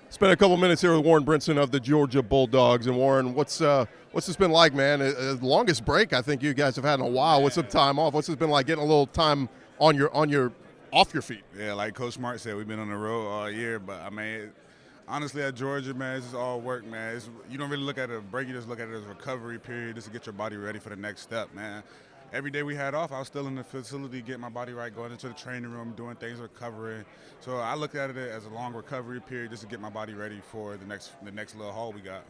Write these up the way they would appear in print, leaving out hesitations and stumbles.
Spent a couple minutes here with Warren Brinson of the Georgia Bulldogs. And Warren, what's this been like, man? Longest break I think you guys have had in a while. What's some time off? What's this been like getting a little time on your off your feet? Yeah, like Coach Smart said, we've been on the road all year. But I mean, honestly, at Georgia, man, it's just all work, man. You don't really look at it as a break; you just look at it as a recovery period, just to get your body ready for the next step, man. Every day we had off, I was still in the facility getting my body right, going into the training room, doing things, recovering. So I look at it as a long recovery period just to get my body ready for the next little haul we got.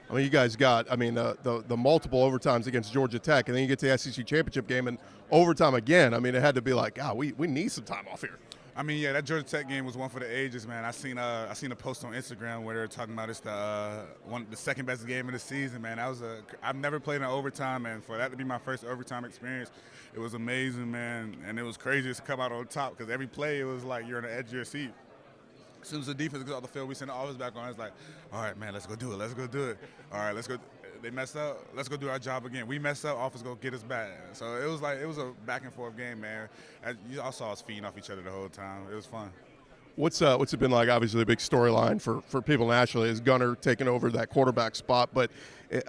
I mean, you guys got, the multiple overtimes against Georgia Tech, and then you get to the SEC championship game and overtime again. I mean, it had to be like, God, we need some time off here. I mean, yeah, that Georgia Tech game was one for the ages, man. I seen a post on Instagram where they were talking about it's the second best game of the season, man. I've never played in overtime, and for that to be my first overtime experience, it was amazing, man. And it was crazy to come out on top because every play it was like you're on the edge of your seat. As soon as the defense goes off the field, we send the offense back on. It's like, all right, man, let's go do it. All right, let's go. They messed up. Let's go do our job again. We messed up. Offense go get us back. So it was a back and forth game, man. You all saw us feeding off each other the whole time. It was fun. What's it been like? Obviously, the big storyline for people nationally is Gunner taking over that quarterback spot. But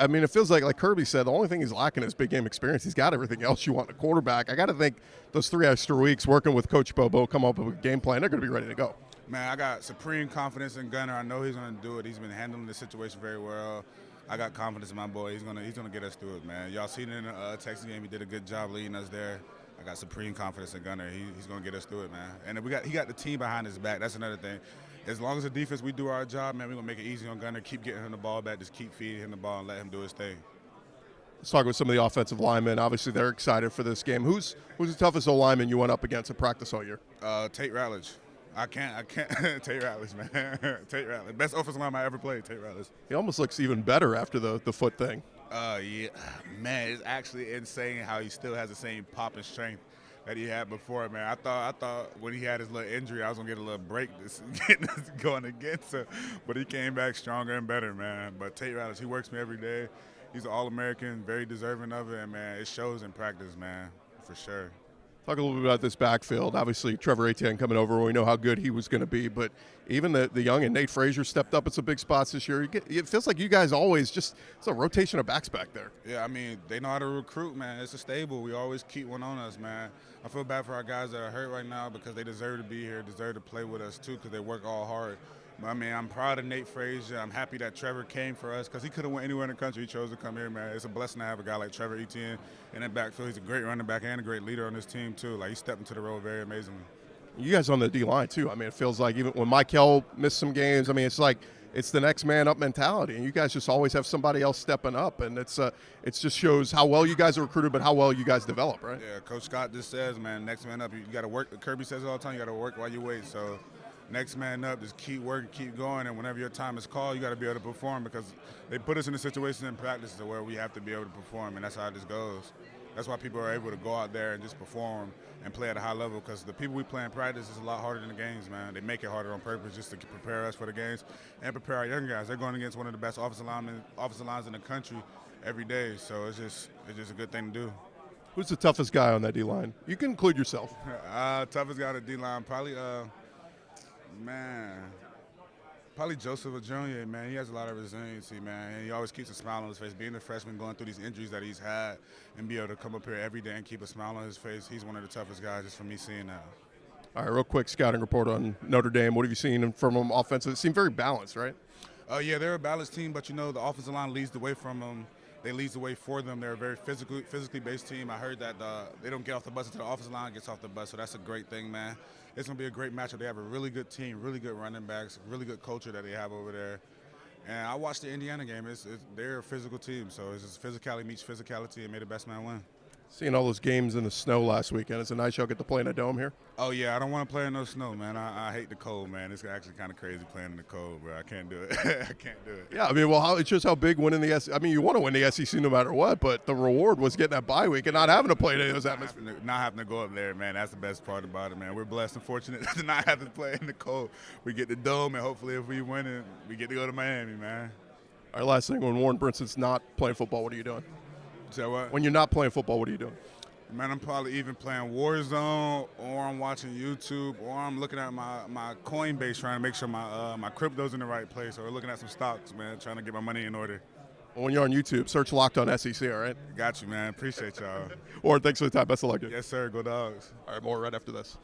I mean, it feels like Kirby said, the only thing he's lacking is big game experience. He's got everything else you want in a quarterback. I got to think those 3 extra weeks working with Coach Bobo, come up with a game plan. They're going to be ready to go. Man, I got supreme confidence in Gunner. I know he's going to do it. He's been handling the situation very well. I got confidence in my boy. He's gonna get us through it, man. Y'all seen it in the Texas game. He did a good job leading us there. I got supreme confidence in Gunner. He's gonna get us through it, man. And he got the team behind his back. That's another thing. As long as the defense, we do our job, man, we're gonna make it easy on Gunner. Keep getting him the ball back. Just keep feeding him the ball and let him do his thing. Let's talk with some of the offensive linemen. Obviously, they're excited for this game. Who's the toughest lineman you went up against in practice all year? Tate Ratledge. I can't. Tate Ratledge, man. Tate Ratledge. Best offensive lineman I ever played, Tate Ratledge. He almost looks even better after the foot thing. Yeah. Man, it's actually insane how he still has the same pop and strength that he had before, man. I thought when he had his little injury, I was going to get a little break getting this going against him. But he came back stronger and better, man. But Tate Ratledge, he works me every day. He's an All-American, very deserving of it, and, man, it shows in practice, man, for sure. Talk a little bit about this backfield. Obviously, Trevor Etienne coming over. We know how good he was going to be, but even the young and Nate Frazier stepped up at some big spots this year. It feels like you guys always it's a rotation of backs back there. Yeah, I mean, they know how to recruit, man. It's a stable. We always keep one on us, man. I feel bad for our guys that are hurt right now because they deserve to be here, deserve to play with us too because they work all hard. I mean, I'm proud of Nate Frazier. I'm happy that Trevor came for us because he could have went anywhere in the country. He chose to come here, man. It's a blessing to have a guy like Trevor Etienne in that backfield. He's a great running back and a great leader on this team, too. Like, he stepped into the role very amazingly. You guys on the D-line, too. I mean, it feels like even when Michael missed some games, I mean, it's like it's the next man up mentality, and you guys just always have somebody else stepping up, and it just shows how well you guys are recruited but how well you guys develop, right? Yeah, Coach Scott just says, man, next man up, you got to work. Kirby says it all the time, you got to work while you wait, so – next man up, just keep working, keep going, and whenever your time is called, you got to be able to perform because they put us in a situation in practice where we have to be able to perform, and that's how this goes. That's why people are able to go out there and just perform and play at a high level because the people we play in practice is a lot harder than the games, man. They make it harder on purpose just to prepare us for the games and prepare our young guys. They're going against one of the best offensive lines in the country every day, so it's just a good thing to do. Who's the toughest guy on that D-line? You can include yourself. Toughest guy on the D-line, probably probably Joseph Jr., man. He has a lot of resiliency, man. And he always keeps a smile on his face. Being a freshman, going through these injuries that he's had, and be able to come up here every day and keep a smile on his face, he's one of the toughest guys just for me seeing that. All right, real quick scouting report on Notre Dame. What have you seen from them offensive? It seemed very balanced, right? Yeah, they're a balanced team, but, the offensive line leads the way from them. They lead the way for them. They're a very physically based team. I heard that they don't get off the bus until the offensive line gets off the bus, so that's a great thing, man. It's going to be a great matchup. They have a really good team, really good running backs, really good culture that they have over there. And I watched the Indiana game. They're a physical team, so it's just physicality meets physicality and made the best man win. Seeing all those games in the snow last weekend, is it nice y'all get to play in a dome here? Oh, yeah, I don't want to play in no snow, man. I hate the cold, man. It's actually kind of crazy playing in the cold, bro. I can't do it. I can't do it. Yeah, I mean, it shows how big winning the SEC. I mean, you want to win the SEC no matter what, but the reward was getting that bye week and not having to play in those atmospheres. Not having to go up there, man. That's the best part about it, man. We're blessed and fortunate to not have to play in the cold. We get the dome, and hopefully if we win it, we get to go to Miami, man. All right, last thing, when Warren Brinson's not playing football, what are you doing? So what? When you're not playing football, what are you doing? Man, I'm probably even playing Warzone, or I'm watching YouTube, or I'm looking at my Coinbase trying to make sure my crypto's in the right place, or looking at some stocks, man, trying to get my money in order. When you're on YouTube, search Locked On SEC, all right? Got you, man. Appreciate y'all. Or thanks for the time. Best of luck. Yes, sir. Go Dogs. All right, more right after this.